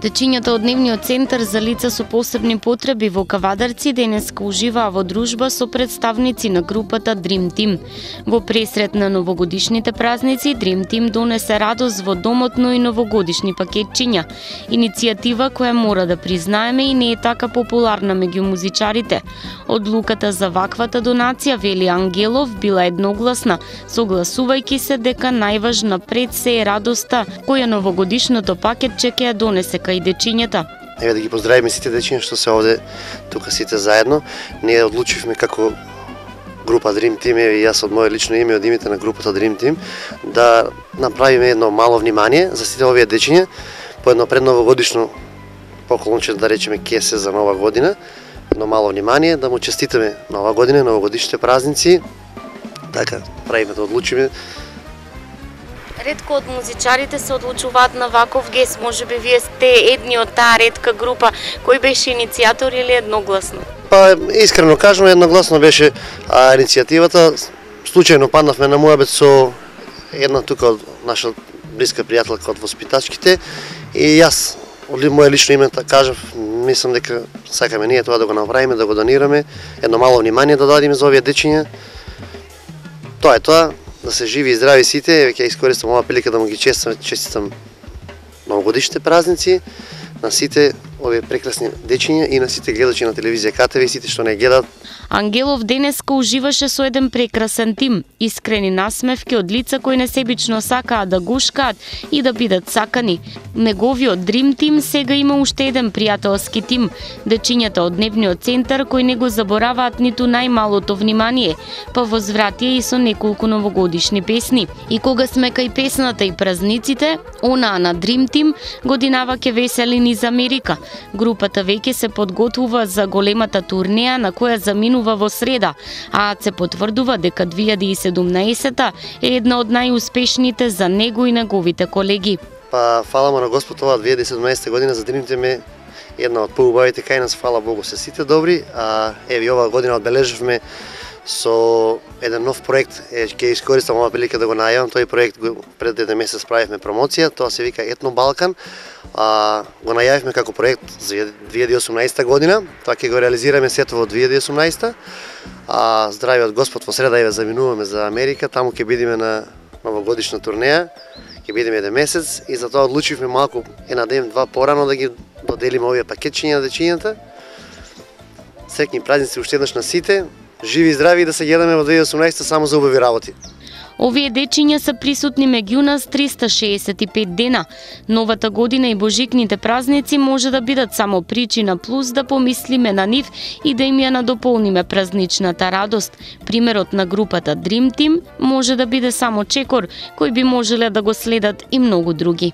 Дечињата од Дневниот центар за лица со посебни потреби во Кавадарци денеска уживаа во дружба со представници на групата Dream Team. Во пресрет на новогодишните празници, Dream Team донесе радост во домот, но и новогодишни пакетчиња. Иницијатива која мора да признаеме и не е така популарна меѓу музичарите. Одлуката за ваквата донација, вели Ангелов, била едногласна, согласувајќи се дека најважна пред се е радоста која новогодишното пакетче ќе ја донесе кај дечињата. Еве да ги поздравиме сите дечиња што се овде тука сите заедно. Ние одлучивме како група Dream Team, и јас од моје лично име, од името на групата Dream Team, да направиме едно мало внимание за сите овие дечиња по едно предновогодишно поклонче, да речеме кесе за нова година. Едно мало внимание, да му честитаме нова година, новогодишните празници. Така, правиме да одлучиме. Ретко од музичарите се одлучуваат на ваков гест, можеби вие сте едни од таа ретка група. Кој беше иницијатор или едногласно? Па, искрено кажам, едногласно беше иницијативата. Случајно паднавме на муабет со една тука од наша блиска пријателка од воспитачките и јас, од моје лично име, кажав, мислам дека сакаме ние тоа да го направиме, да го донираме, едно мало внимание да дадиме за овие дечиња. Тоа е тоа. Да се живи и здрави сите, ќе искористам оваа прилика да му ги честитам новогодишните празници на сите овие прекрасни дечиња и на сите гледачи на телевизија КТВ и сите што не гледаат. Ангелов денеска уживаше со еден прекрасен тим, искрени насмевки од лица кои несебично сакаат да гушкаат и да бидат сакани. Неговиот Dream Team сега има уште еден пријателски тим, дечињата од Дневниот центар кои не го забораваат ниту најмалото внимание, па возвратија и со неколку новогодишни песни. И кога сме кај песната и празниците, онаа на Dream Team годинава ќе весели низ Америка. Групата веќе се подготвува за големата турнеја на која заминува во среда, а се потврдува дека 2017 е една од најуспешните за него и неговите колеги. Па, фала му на Господ, ова 2017 година за Dream Team е една од поубавите кај нас, фала Богу, се сите добри, а еви ова година одбележавме со еден нов проект, ќе искористам оваа прилика да го најавам, тој проект пред еден месец правивме промоција, тоа се вика Етно Балкан, го најавивме како проект за 2018 година, тоа ќе го реализираме сето во 2018, здравиот Господ во среда еве заминуваме за Америка, таму ќе бидеме на новогодишна турнеја, ќе бидеме еден месец и затоа одлучивме малку една ден-два порано да ги доделиме овие пакетчиња на дечињата. Среќни празници уште еднаш на сите. Живи и здрави и да се гледаме во 2018 само за убави работи. Овие дечиња се присутни меѓу нас 365 дена. Новата година и божикните празници може да бидат само причина плюс да помислиме на нив и да им ја надополниме празничната радост. Примерот на групата Dream Team може да биде само чекор, кој би можеле да го следат и многу други.